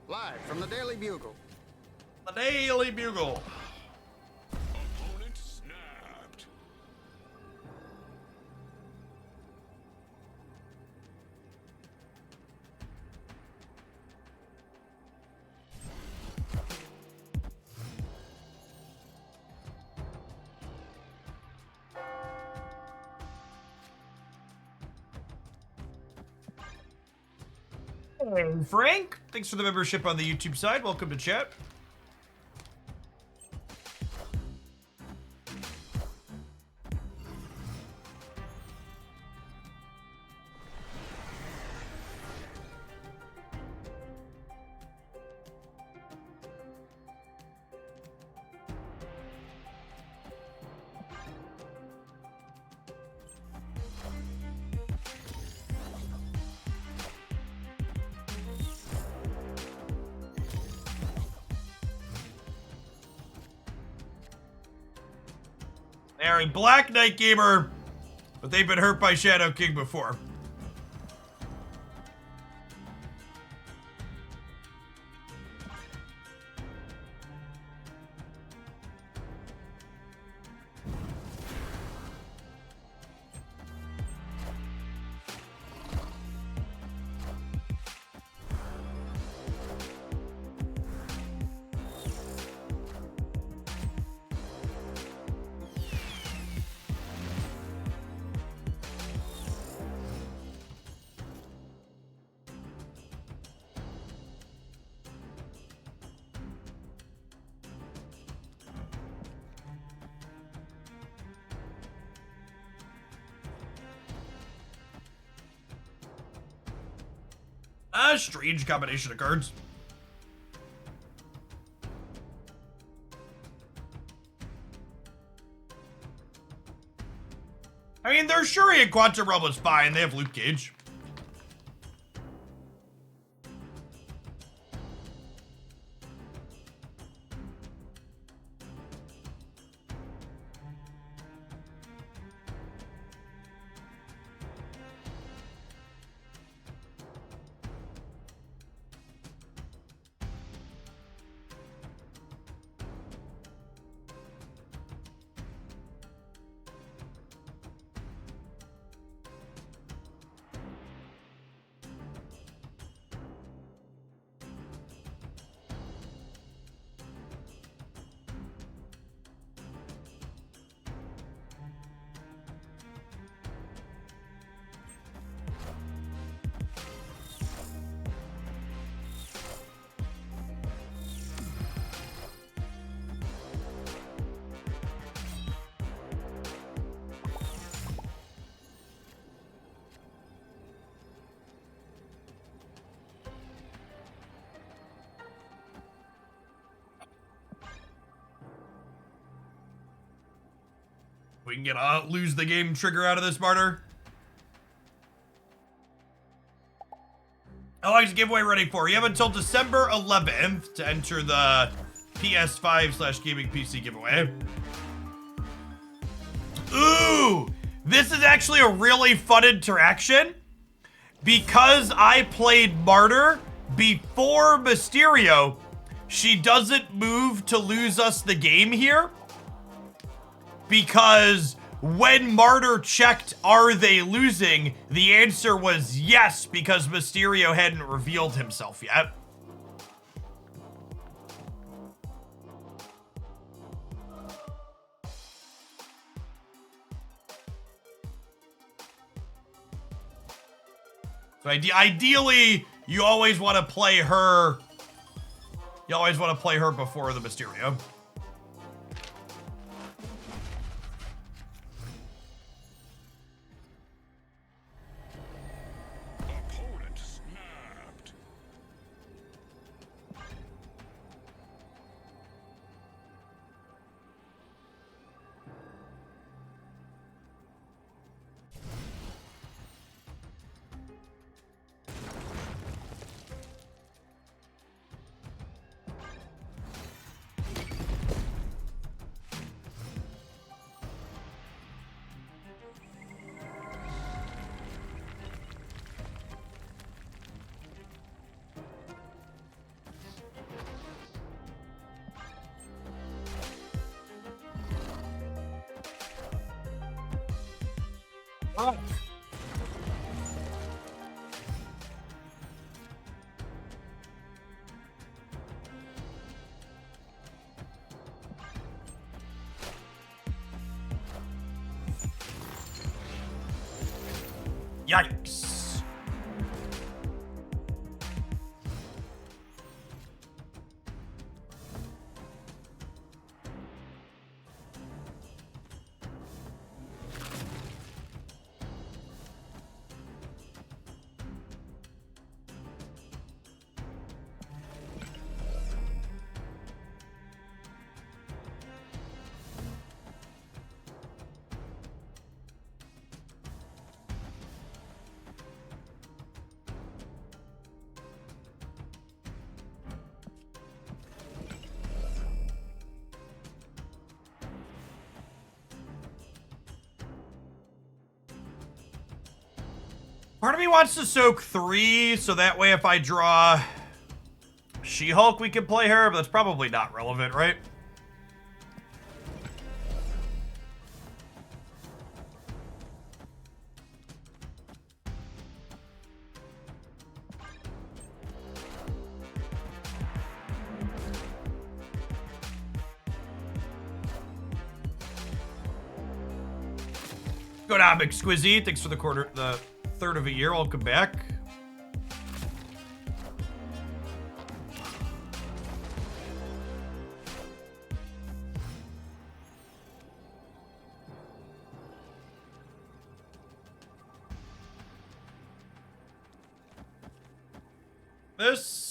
Live from the Daily Bugle. The Daily Bugle. Opponent snapped. Hey, Frank. Thanks for the membership on the YouTube side. Welcome to chat. They're a Black Knight gamer, but they've been hurt by Shadow King before. A strange combination of cards. I mean, their Shuri and Quantum Realm is fine. They have Luke Cage. We can get a lose the game trigger out of this, Martyr. How long is the giveaway running for? You have until December 11th to enter the PS5/gaming PC giveaway. Ooh, this is actually a really fun interaction because I played Martyr before Mysterio. She doesn't move to lose us the game here. Because when Martyr checked, are they losing? The answer was yes, because Mysterio hadn't revealed himself yet. So ideally, you always want to play her. You always want to play her before the Mysterio. Opponent snapped. fuck? Yikes. Part of me wants to soak 3, so that way if I draw She-Hulk, we can play her, but that's probably not relevant, right? Good job, Exquisite. Thanks for the third of a year. Welcome back. This.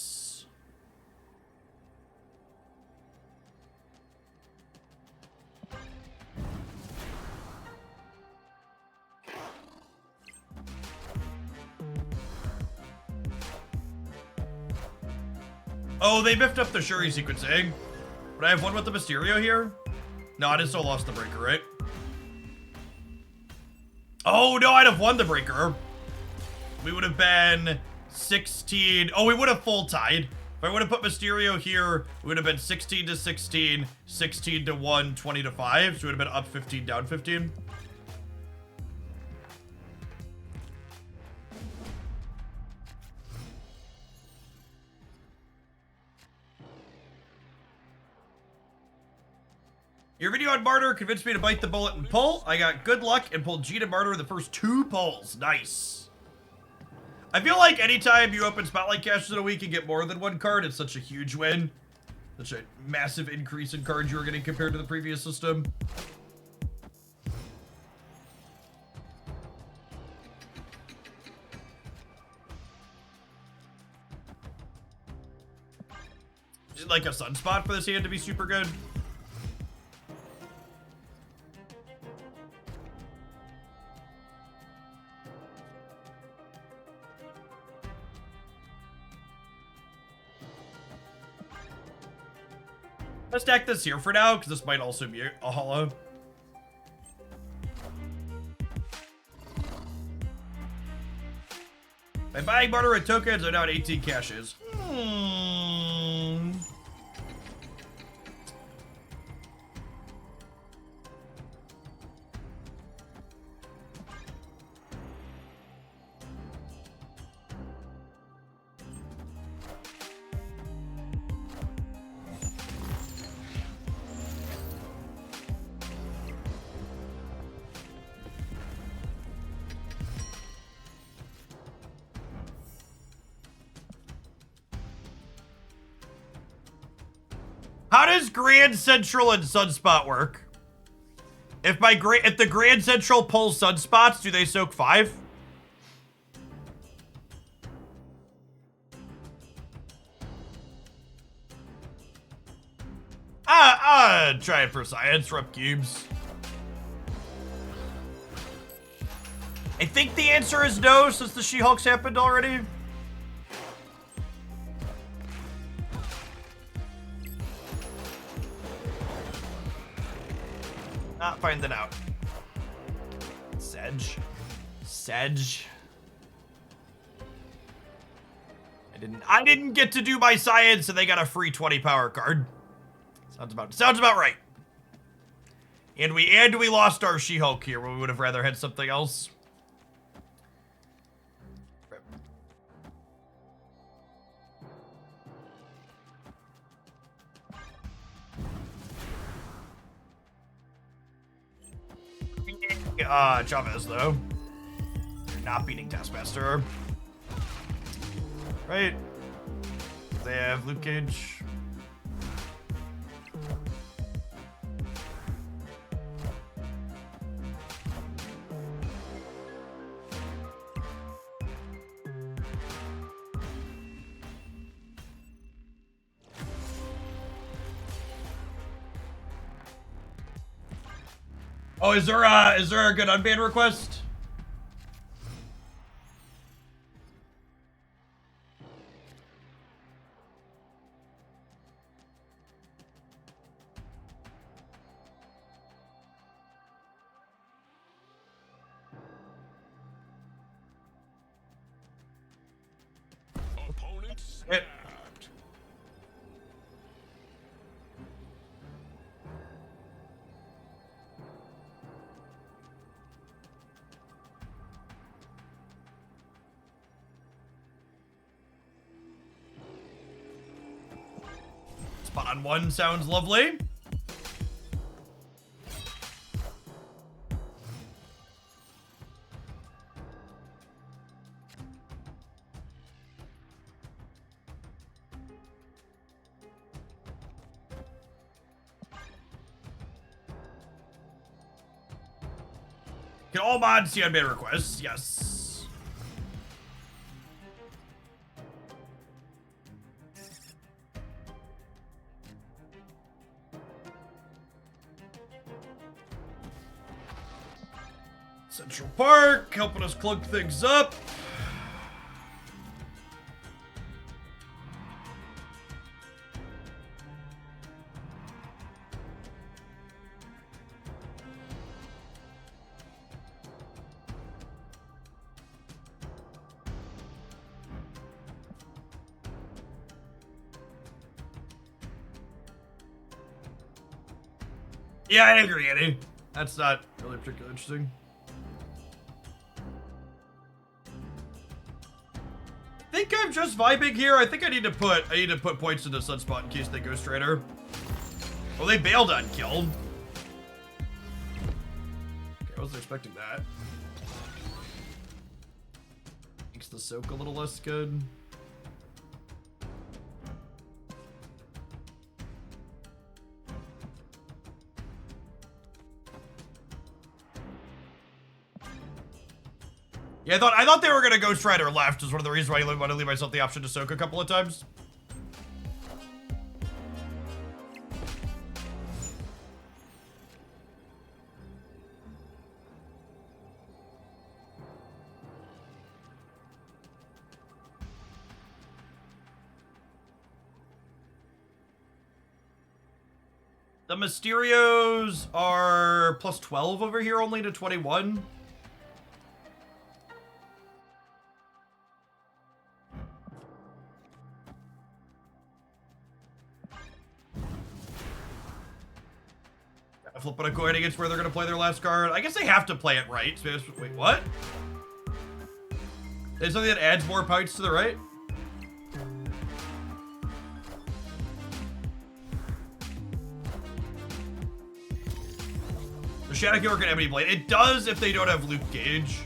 Oh, they biffed up the Shuri sequencing. But I have one with the Mysterio here? No, I just still lost the breaker, right? Oh, no, I'd have won the breaker. We would have been 16. Oh, we would have full tied. If I would have put Mysterio here, it would have been 16 to 16, 16 to 1, 20 to 5. So we would have been up 15, down 15. Your video on Martyr convinced me to bite the bullet and pull. I got good luck and pulled G to Martyr in the first 2 pulls. Nice. I feel like anytime you open Spotlight caches in a week and get more than 1 card, it's such a huge win. Such a massive increase in cards you were getting compared to the previous system. Is it like a Sunspot for this hand to be super good? Let's stack this here for now, because this might also be a holo. By buying Martyr with tokens, I'm now at 18 caches. How does Grand Central and Sunspot work? If the Grand Central pulls Sunspots, do they soak 5? Try it for science, Rup Cubes. I think the answer is no, since the She-Hulks happened already. Not finding out. Sedge. I didn't get to do my science, and they got a free 20 power card. Sounds about right. And we lost our She-Hulk here, where we would have rather had something else. Chavez, though. You're not beating Taskmaster. Right. They have Luke Cage. Oh, is there a good unban request? Opponent Hit. snapped. Spot on one sounds lovely. Can all mods see unban requests? Yes. Central Park, helping us clunk things up. Yeah, I agree, Eddie. That's not really particularly interesting. I think I'm just vibing here. I think I need to put points into Sunspot in case they go straighter. Oh, they bailed on kill. Okay, I wasn't expecting that. Makes the soak a little less good. Yeah, I thought they were gonna Ghost Rider left, is one of the reasons why I want to leave myself the option to soak a couple of times. The Mysterios are plus 12 over here, only to 21. Flipping a coin against where they're going to play their last card. I guess they have to play it right. Wait, what? Is something that adds more points to the right? The Shadow Killer can Ebony Blade. It does if they don't have Luke Cage.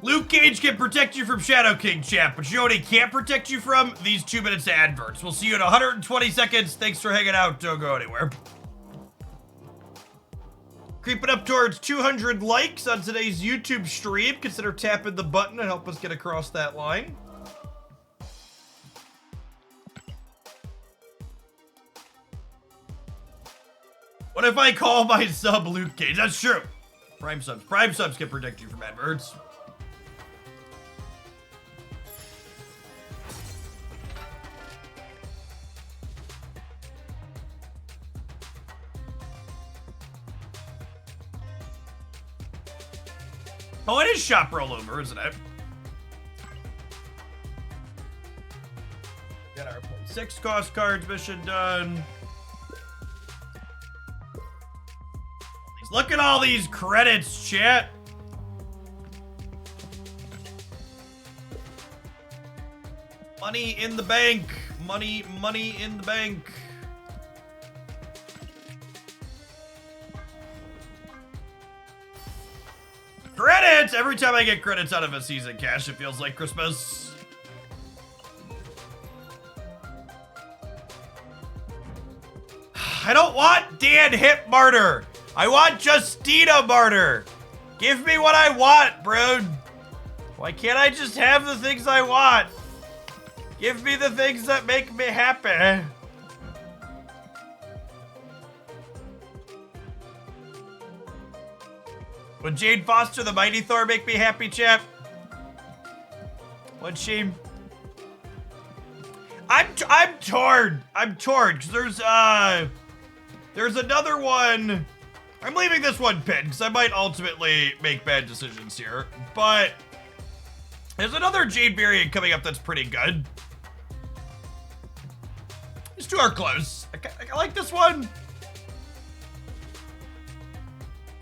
Luke Cage can protect you from Shadow King, champ, but you know what he can't protect you from? These 2 minutes of adverts. We'll see you in 120 seconds. Thanks for hanging out. Don't go anywhere. Creeping up towards 200 likes on today's YouTube stream. Consider tapping the button and help us get across that line. What if I call my sub Luke Cage? That's true. Prime subs can protect you from adverts. Oh, it is shop rollover, isn't it? Got our 0.6 cost cards mission done. These Look at all these credits, chat. Money in the bank. Money in the bank. Credits! Every time I get credits out of a season cash, it feels like Christmas. I don't want Dan Hip Martyr. I want Justina Martyr. Give me what I want, bro. Why can't I just have the things I want? Give me the things that make me happy. Would Jane Foster, the Mighty Thor, make me happy, chap? Would she? I'm torn. I'm torn because there's another one. I'm leaving this one pinned because I might ultimately make bad decisions here. But there's another Jade variant coming up that's pretty good. These two are close. I like this one.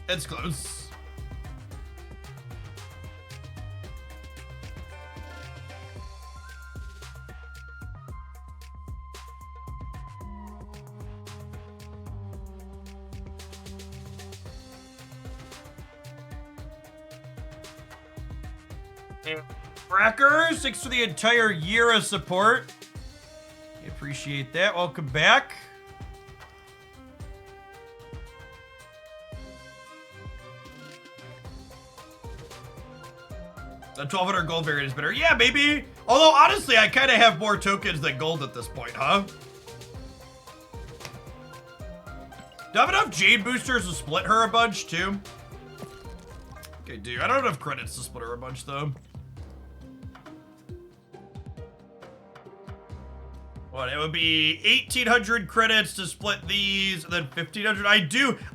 It's close. Cracker, 6 for the entire year of support. I appreciate that. Welcome back. A 1200 gold variant is better. Yeah, maybe. Although, honestly, I kind of have more tokens than gold at this point, huh? Do I have enough Jade boosters to split her a bunch, too? Okay, dude. I don't have enough credits to split her a bunch, though. What, it would be 1,800 credits to split these, and then 1,500.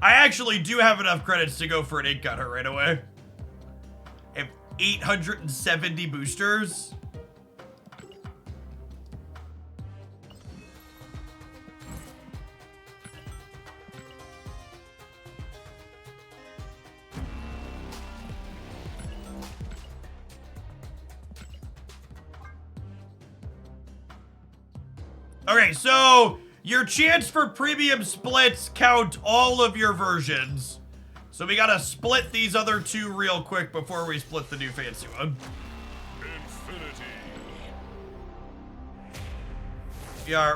I actually do have enough credits to go for an ink on her right away. I have 870 boosters. Okay, so your chance for premium splits count all of your versions. So we gotta split these other two real quick before we split the new fancy one. Infinity.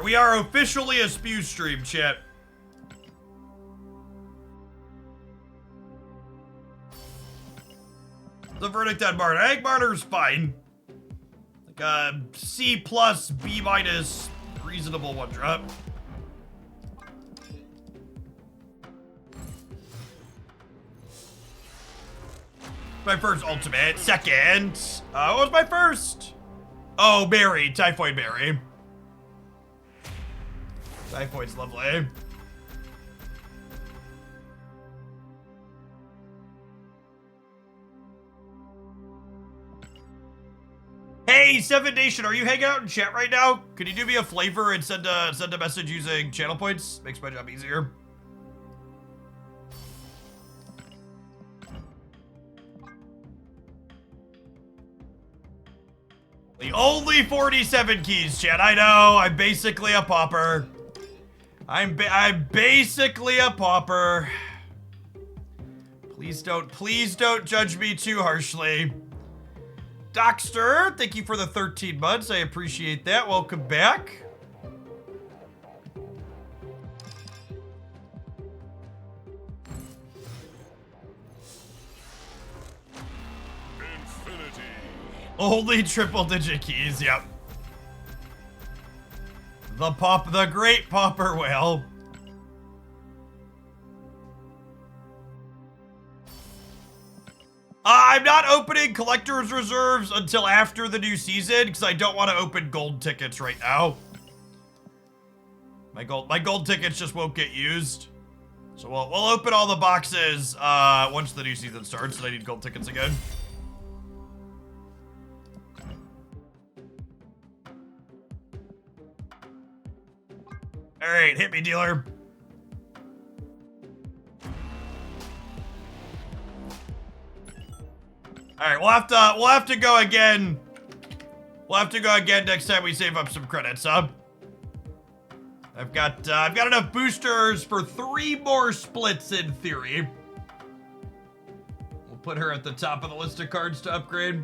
We are officially a spew stream, chat. The verdict on Martyr. I think Martyr's fine. Like a C+, B-, reasonable one drop. My first ultimate. Second. What was my first? Oh, Mary. Typhoid Mary. Typhoid's lovely. Hey, Seven Nation, are you hanging out in chat right now? Could you do me a flavor and send a message using channel points? Makes my job easier. The only 47 keys, chat. I know. I'm basically a pauper. I'm basically a pauper. Please don't judge me too harshly. Dockster, thank you for the 13 months. I appreciate that. Welcome back. Infinity. Only triple digit keys, yep. The great pauper whale. I'm not opening collector's reserves until after the new season because I don't want to open gold tickets right now. My gold tickets just won't get used. So we'll open all the boxes once the new season starts, and I need gold tickets again. All right, hit me, dealer. All right, we'll have to go again. We'll have to go again next time we save up some credits, huh? I've got enough boosters for 3 more splits in theory. We'll put her at the top of the list of cards to upgrade.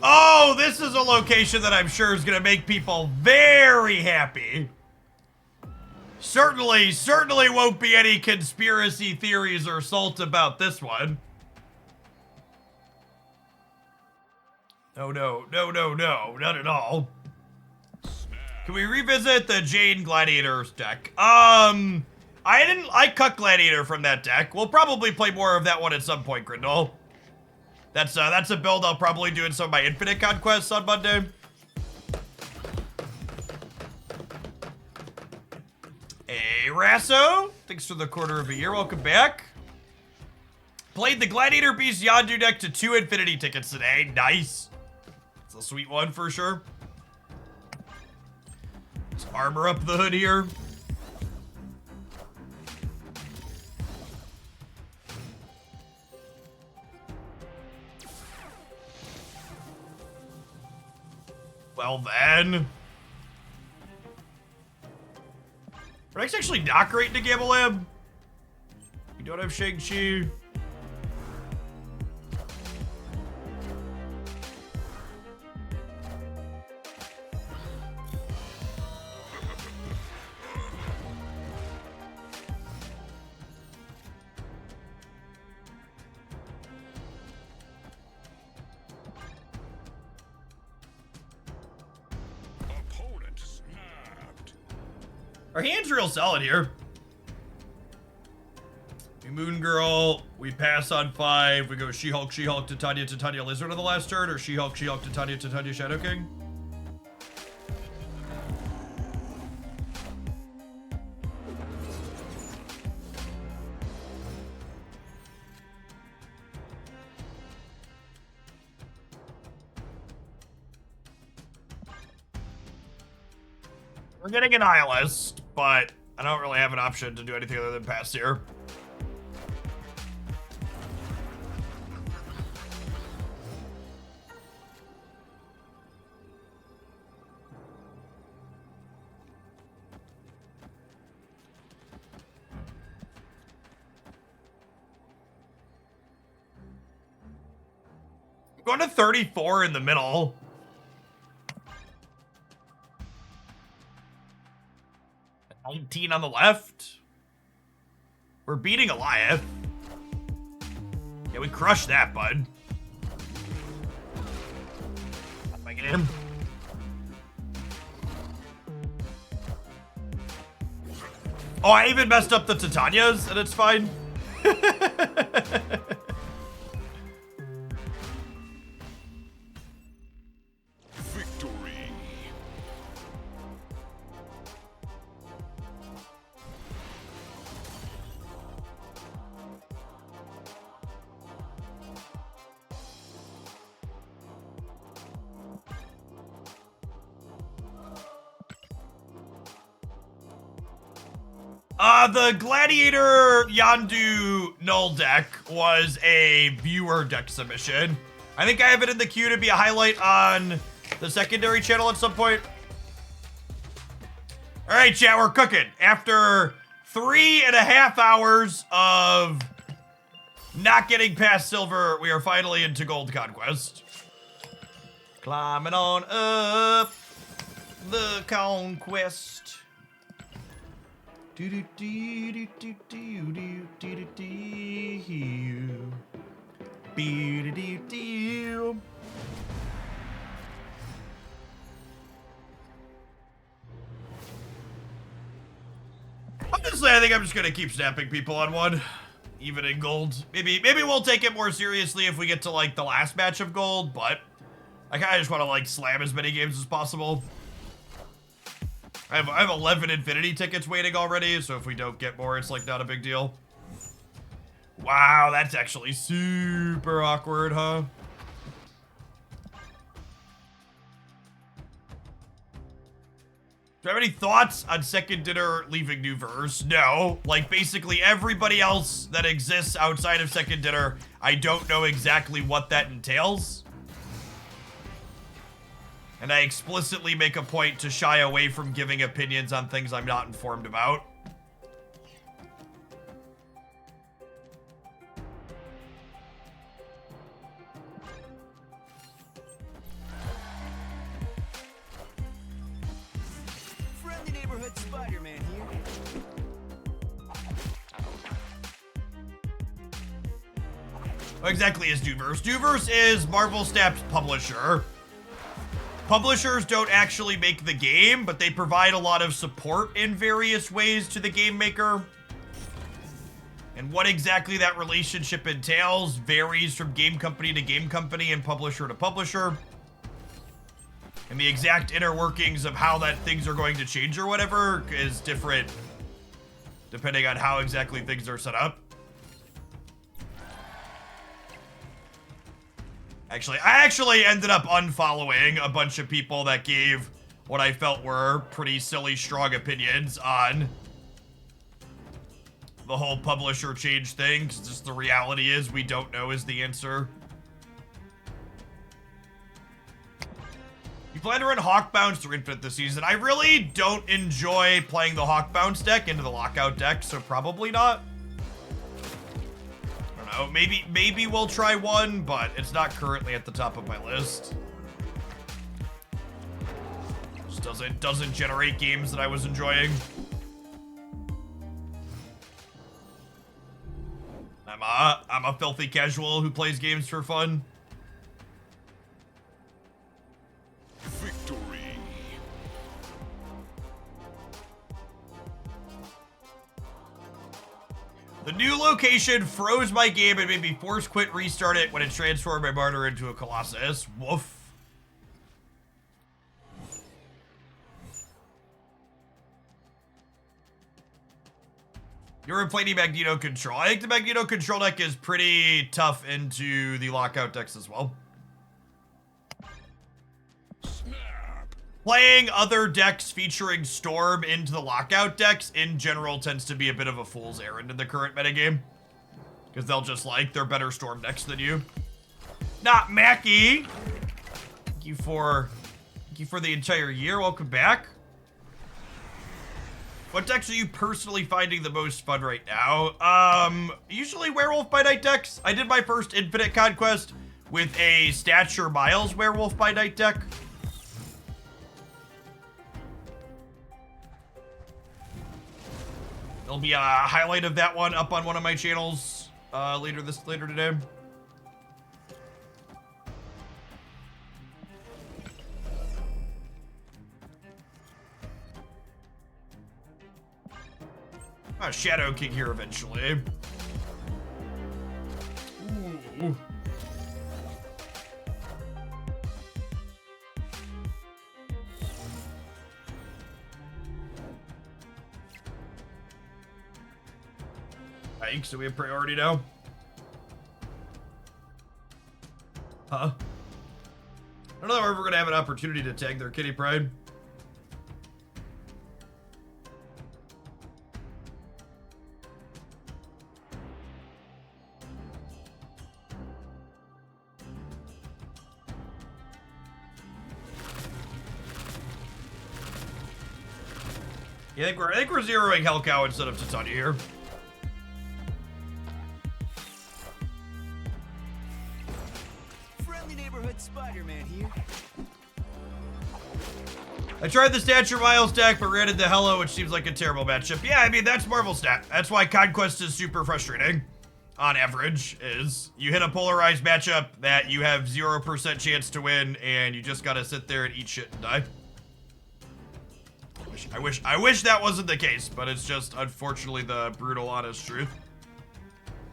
Oh, this is a location that I'm sure is going to make people very happy. Certainly won't be any conspiracy theories or salt about this one. No, not at all. Can we revisit the Jane Gladiator's deck? I cut Gladiator from that deck. We'll probably play more of that one at some point, Grindel. That's a build I'll probably do in some of my Infinite Conquests on Monday. Hey, Rasso. Thanks for the quarter of a year. Welcome back. Played the Gladiator Beast Yondu deck to 2 Infinity tickets today. Nice. It's a sweet one for sure. Let's armor up the hood here. Well then. Are decks actually not great to Gamble Lab? You don't have Shang-Chi. Our hand's real solid here. We Moon Girl, we pass on 5, we go She-Hulk, She-Hulk, Titania, Titania, Lizard on the last turn, or She-Hulk, She-Hulk, Titania, Titania, Shadow King? We're getting an Nihilist, but I don't really have an option to do anything other than pass here. I'm going to 34 in the middle. 19 on the left. We're beating Goliath. Yeah, we crushed that, bud. If I get him. Oh, I even messed up the Titanias, and it's fine. The Gladiator Yondu Null deck was a viewer deck submission. I think I have it in the queue to be a highlight on the secondary channel at some point. All right, chat, we're cooking. After 3.5 hours of not getting past silver, we are finally into gold conquest. Climbing on up the conquest. I'm Honestly, I think I'm just gonna keep snapping people on one, even in gold. Maybe we'll take it more seriously if we get to like the last match of gold, but I kind of just want to like slam as many games as possible. I have 11 Infinity tickets waiting already, so if we don't get more, it's like not a big deal. Wow, that's actually super awkward, huh? Do you have any thoughts on Second Dinner leaving New Verse? No. Like, basically everybody else that exists outside of Second Dinner, I don't know exactly what that entails. And I explicitly make a point to shy away from giving opinions on things I'm not informed about. Friendly neighborhood Spider-Man here. What exactly is Dooverse? Dooverse is Marvel Snap's publisher. Publishers don't actually make the game, but they provide a lot of support in various ways to the game maker. And what exactly that relationship entails varies from game company to game company and publisher to publisher. And the exact inner workings of how that things are going to change or whatever is different depending on how exactly things are set up. I actually ended up unfollowing a bunch of people that gave what I felt were pretty silly, strong opinions on the whole publisher change thing. 'Cause just the reality is we don't know is the answer. You plan to run Hawk Bounce through Infinite this season. I really don't enjoy playing the Hawk Bounce deck into the Lockout deck, so probably not. I don't know, maybe we'll try one, but it's not currently at the top of my list. Just doesn't generate games that I was enjoying. I'm a filthy casual who plays games for fun. Victory. The new location froze my game and made me force quit restart it when it transformed my Martyr into a Colossus. Woof. You're playing Magneto Control. I think the Magneto Control deck is pretty tough into the Lockout decks as well. Snap. Playing other decks featuring Storm into the Lockout decks in general tends to be a bit of a fool's errand in the current metagame. Because they'll just like, they're better Storm decks than you. Not Mackie! Thank you for the entire year. Welcome back. What decks are you personally finding the most fun right now? Usually Werewolf by Night decks. I did my first Infinite Conquest with a Stature Miles Werewolf by Night deck. There'll be a highlight of that one up on one of my channels later today. Shadow King here eventually. Ooh. Thanks, so we have priority now. Huh? I don't know if we're ever gonna have an opportunity to tag their Kitty Pride. Yeah, I think we're zeroing Hellcow instead of Titania here. Friendly neighborhood Spider-Man here. I tried the Stature Miles deck, but ran into Hello, which seems like a terrible matchup. Yeah, I mean, that's Marvel Stat. That's why Conquest is super frustrating. On average, is you hit a polarized matchup that you have 0% chance to win, and you just gotta sit there and eat shit and die. I wish that wasn't the case, but it's just unfortunately the brutal honest truth.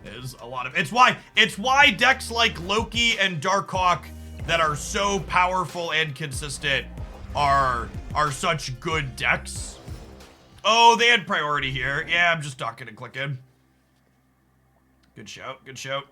Is a lot of it's why decks like Loki and Darkhawk that are so powerful and consistent are such good decks. Oh, they had priority here. Yeah, I'm just not gonna click in. Good shout, good shout.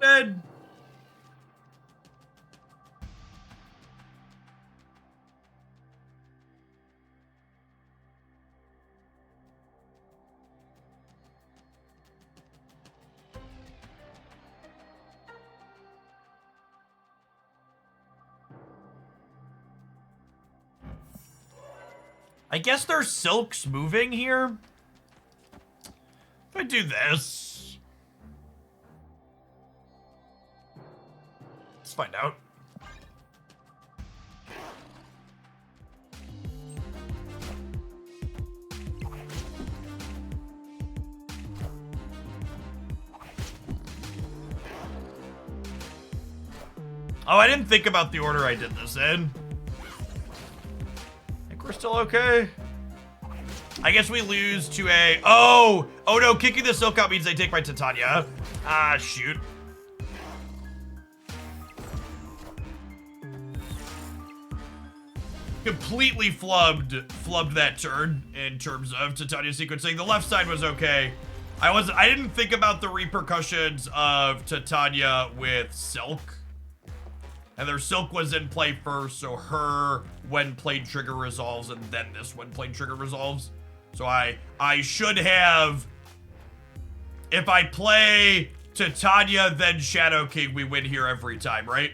Dead. I guess there's silks moving here. If I do this, let's find out. Oh, I didn't think about the order I did this in. We're still okay. I guess we lose to a... Oh no, kicking the silk out means they take my Titania. Ah, shoot. Completely flubbed that turn in terms of Titania sequencing. The left side was okay. I didn't think about the repercussions of Titania with silk. And their silk was in play first, so her when played trigger resolves, and then this when played trigger resolves. So I should have, if I play Titania then Shadow King, we win here every time, right?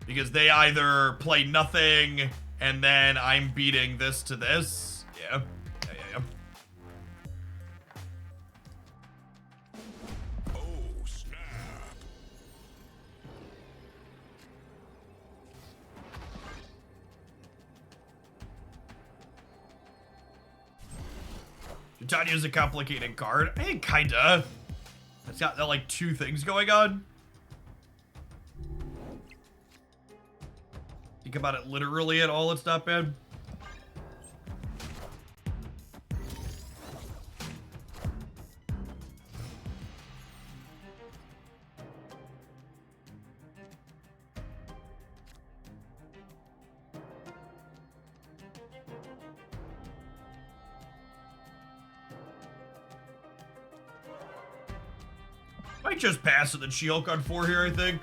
Because they either play nothing and then I'm beating this to this. Yeah. Titania's a complicated card. I think kinda. It's got like two things going on. Think about it literally at all, it's not bad. Might just pass it the She-Hulk on 4 here, I think.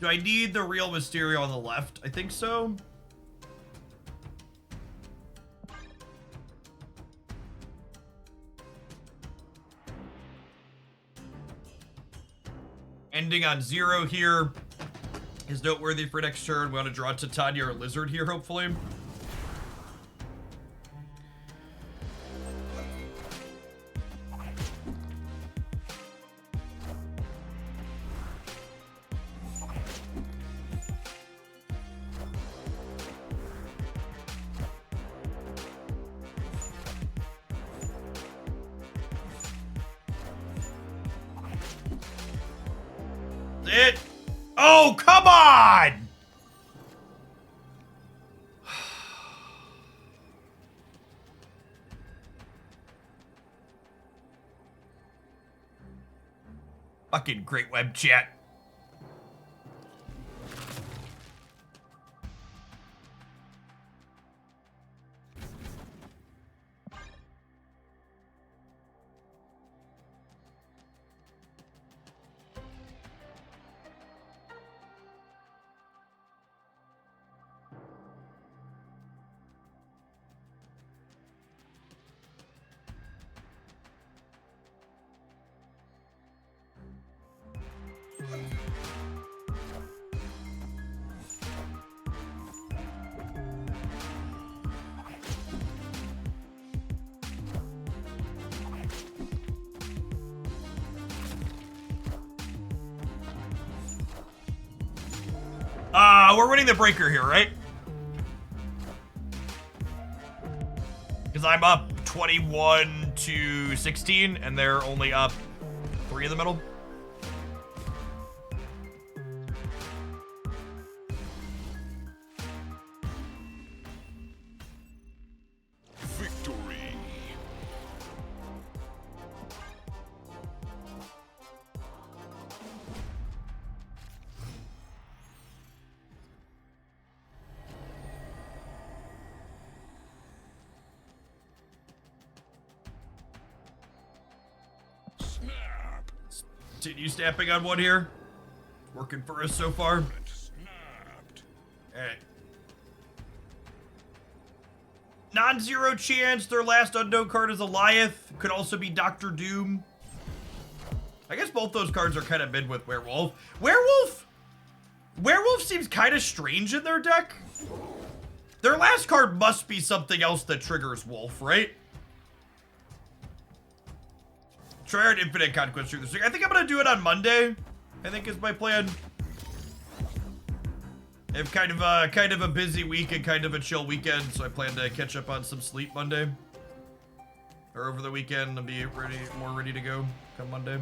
Do I need the real Mysterio on the left? I think so. Ending on 0 here is noteworthy for next turn. We want to draw Titania or Lizard here, hopefully. it. Oh, come on! Fucking great web chat. We're winning the breaker here, right? Because I'm up 21 to 16, and they're only up 3 in the middle. Victory. Snap. Continue snapping on one here. Working for us so far. Snapped. Alright. Non-zero chance their last unknown card is Eliath. Could also be Dr. Doom. I guess both those cards are kind of mid with Werewolf. Werewolf seems kind of strange in their deck. Their last card must be something else that triggers Wolf, right? Try an Infinite Conquest through this week. I think I'm gonna do it on Monday. I think is my plan. I have kind of a busy week and kind of a chill weekend, so I plan to catch up on some sleep Monday. Or over the weekend and be more ready to go come Monday.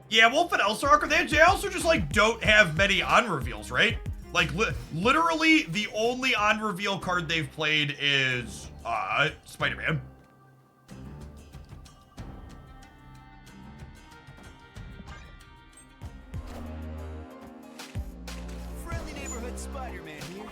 Yeah, Wolf and Elsarker, they also just like don't have many on reveals, right? Like literally the only on reveal card they've played is Spider-Man. Friendly neighborhood Spider-Man here.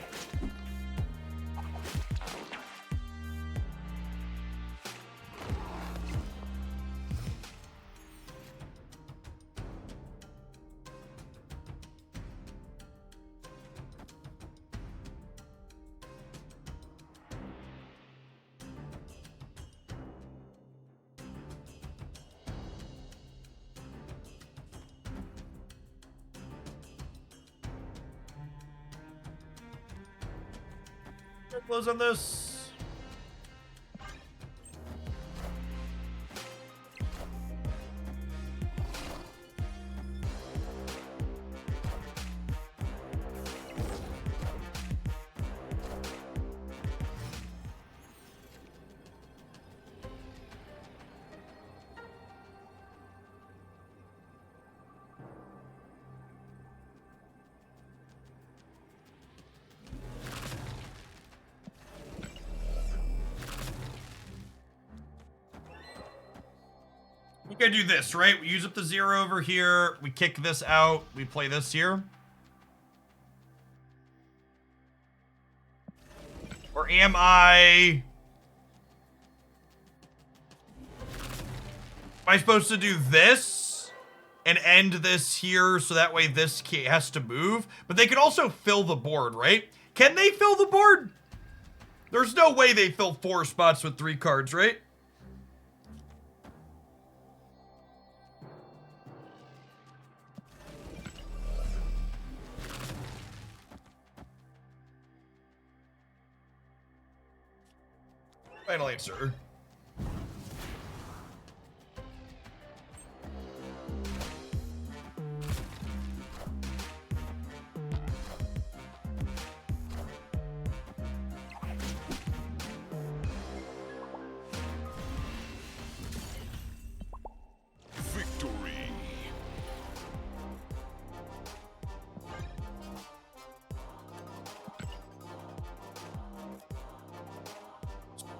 Close on this. We gotta do this, right? We use up the 0 over here. We kick this out. We play this here. Or am I... Am I supposed to do this and end this here so that way this has to move? But they could also fill the board, right? Can they fill the board? There's no way they fill 4 spots with 3 cards, right? Final answer.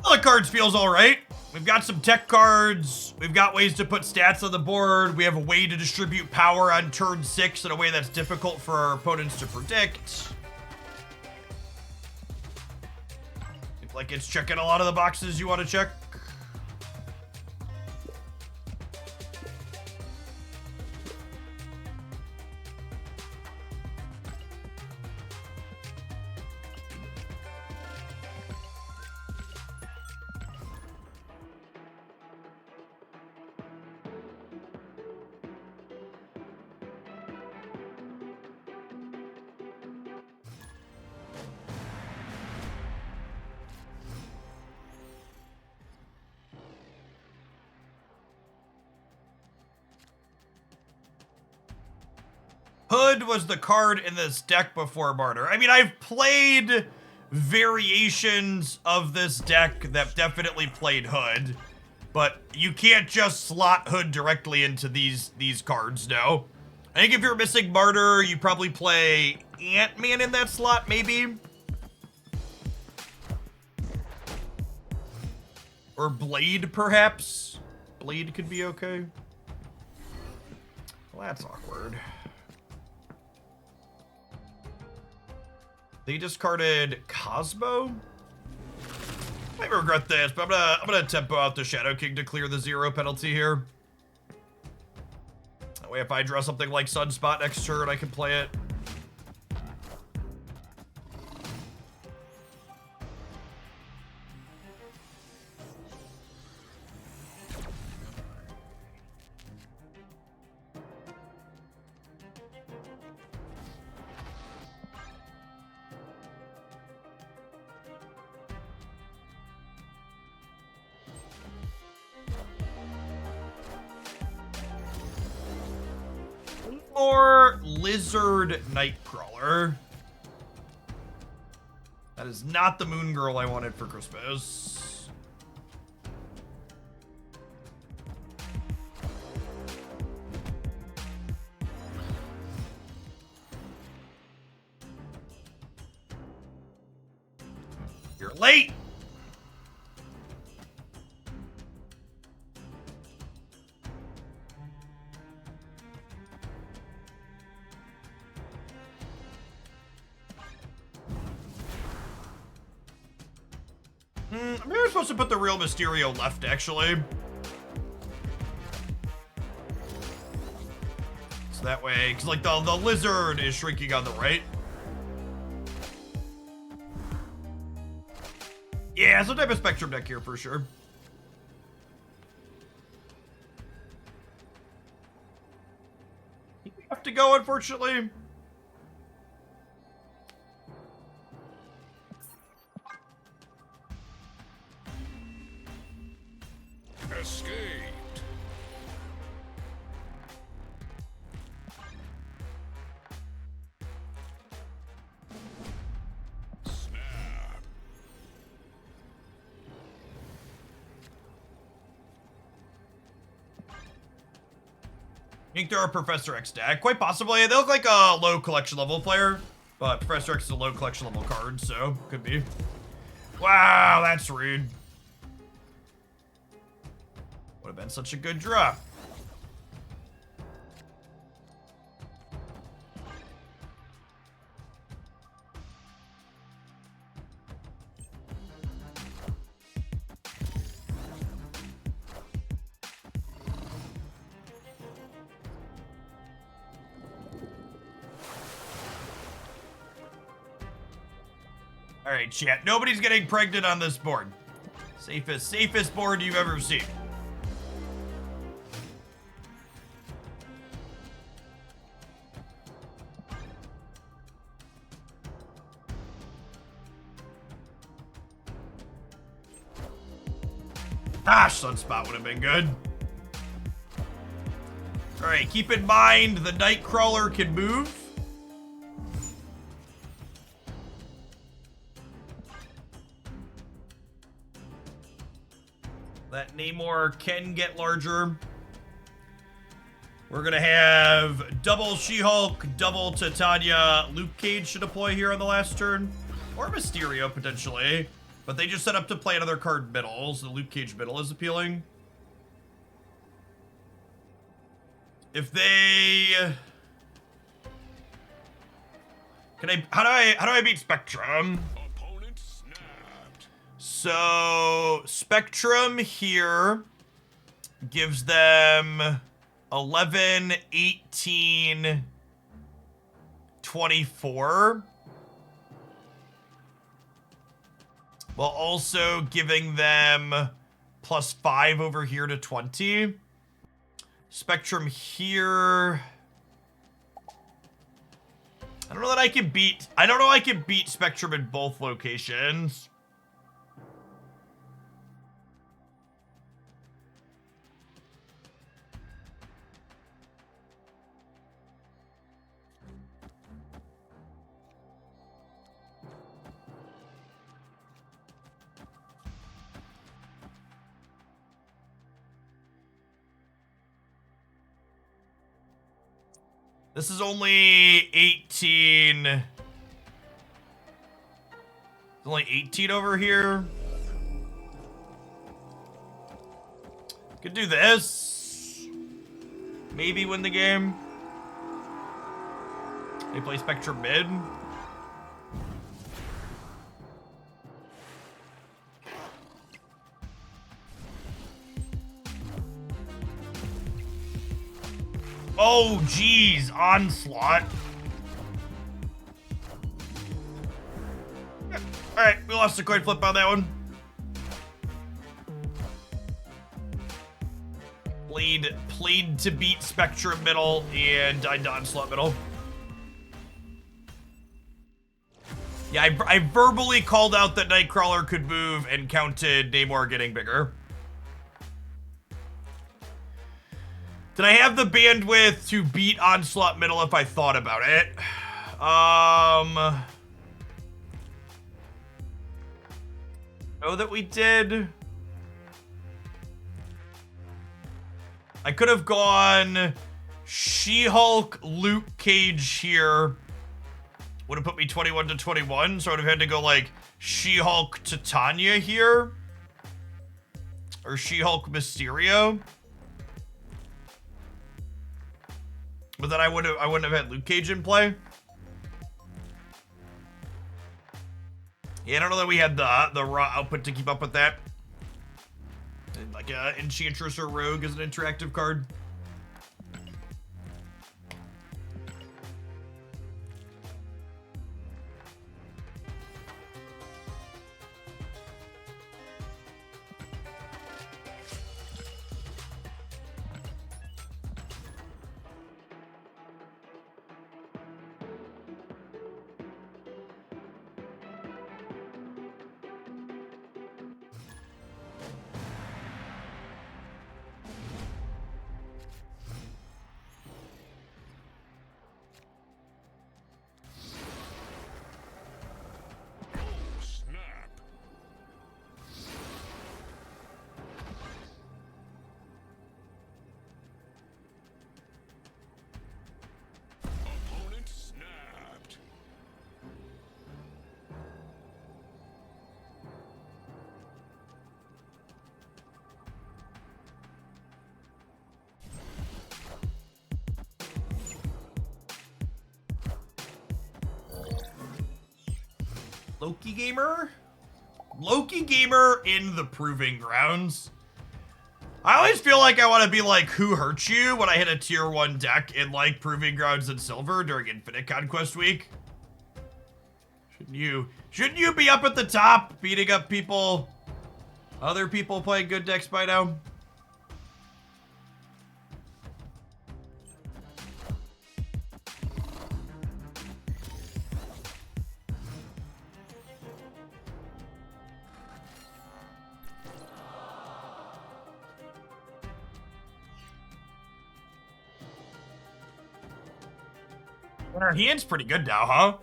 All the cards feels all right. We've got some tech cards. We've got ways to put stats on the board. We have a way to distribute power on turn 6 in a way that's difficult for our opponents to predict. Seems like it's checking a lot of the boxes you want to check. Hood was the card in this deck before Martyr. I mean, I've played variations of this deck that definitely played Hood, but you can't just slot Hood directly into these cards, no. I think if you're missing Martyr, you probably play Ant-Man in that slot, maybe. Or Blade, perhaps. Blade could be okay. Well, that's awkward. They discarded Cosmo. Might regret this, but I'm gonna tempo out the Shadow King to clear the 0 penalty here. That way, if I draw something like Sunspot next turn, I can play it. Or Lizard Nightcrawler. That is not the Moon Girl I wanted for Christmas. You're late. Maybe we're supposed to put the real Mysterio left, actually. So that way, because like the lizard is shrinking on the right. Yeah, some type of Spectrum deck here for sure. We have to go, unfortunately. Escaped. Snap. I think they're a Professor X deck. Quite possibly. They look like a low collection level player, but Professor X is a low collection level card, so could be. Wow, that's rude. Would have been such a good draw. All right, chat. Nobody's getting pregnant on this board. Safest board you've ever seen. Sunspot would have been good. All right, keep in mind the Nightcrawler can move. That Namor can get larger. We're gonna have double She-Hulk, double Titania. Luke Cage should deploy here on the last turn. Or Mysterio, potentially. But they just set up to play another card middle, so the Luke Cage middle is appealing. If they... How do I beat Spectrum? Opponent snapped. So Spectrum here gives them 11, 18, 24. While also giving them +5 over here to 20. Spectrum here. I don't know I can beat Spectrum in both locations. This is only 18. It's only 18 over here. Could do this. Maybe win the game. They play Spectrum mid. Oh, geez, Onslaught. Yeah. All right, we lost a coin flip on that one. Played to beat Spectrum middle and died to Onslaught middle. Yeah, I verbally called out that Nightcrawler could move and counted Namor getting bigger. Did I have the bandwidth to beat Onslaught middle if I thought about it? Know that we did. I could have gone She-Hulk, Luke Cage here. Would have put me 21 to 21, so I would have had to go like She-Hulk, Titania here. Or She-Hulk, Mysterio. But then I wouldn't have had Luke Cage in play. Yeah, I don't know that we had the raw output to keep up with that. And like Enchantress or Rogue is an interactive card. Loki Gamer? Loki Gamer in the Proving Grounds. I always feel like I want to be like, who hurt you when I hit a tier 1 deck in like Proving Grounds and Silver during Infinite Conquest Week? Shouldn't you be up at the top, beating up people, other people playing good decks by now? Our hand's pretty good now, huh?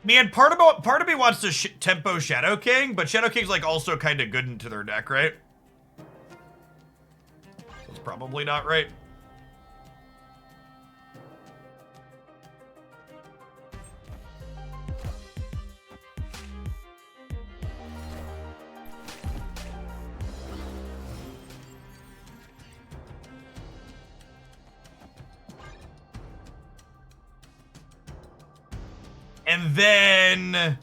Man, part of me wants to tempo Shadow King, but Shadow King's like also kind of good into their deck, right? probably not right. And then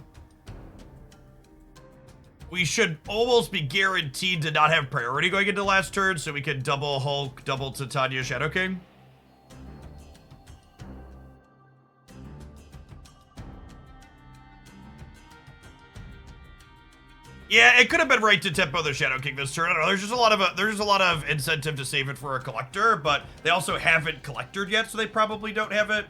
we should almost be guaranteed to not have priority going into last turn, so we can double Hulk, double Titania, Shadow King. Yeah, it could have been right to tempo the Shadow King this turn. I don't know. There's just a lot of incentive to save it for a collector, but they also haven't collected yet, so they probably don't have it.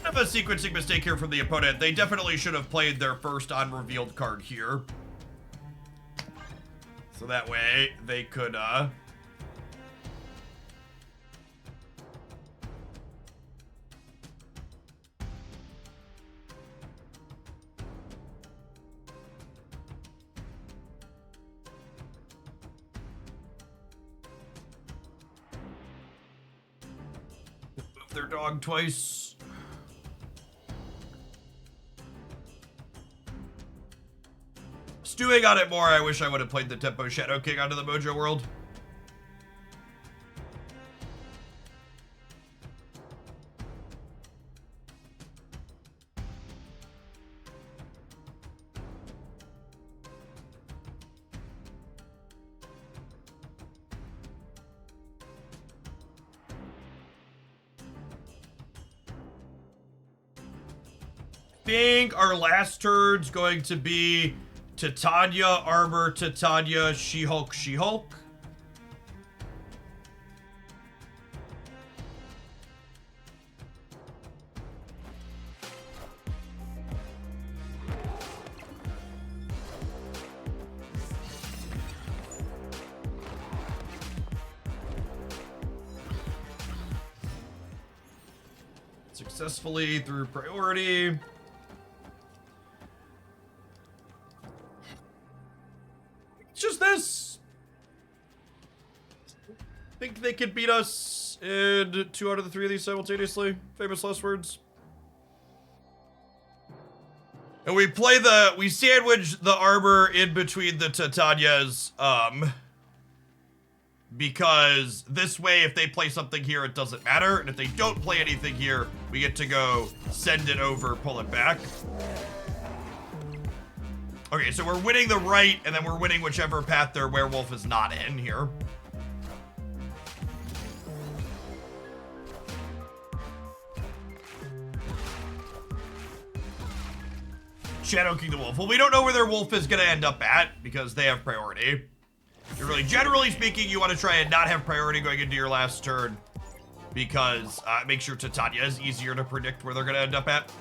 A sequencing mistake here from the opponent. They definitely should have played their first unrevealed card here. So that way they could move their dog twice. Stewing on it more, I wish I would have played the Tempo Shadow King onto the Mojo World. I think our last turn's going to be Titania, Armor, Titania, She-Hulk, She-Hulk. Successfully through priority. Just this. Think they could beat us in 2 out of the 3 of these simultaneously? Famous last words. And we sandwich the armor in between the Titanias, because this way, if they play something here, it doesn't matter. And if they don't play anything here, we get to go send it over, pull it back. Okay, so we're winning the right, and then we're winning whichever path their werewolf is not in here. Shadow King the Wolf. Well, we don't know where their wolf is going to end up at, because they have priority. Generally speaking, you want to try and not have priority going into your last turn, because it makes your Titania is easier to predict where they're going to end up at.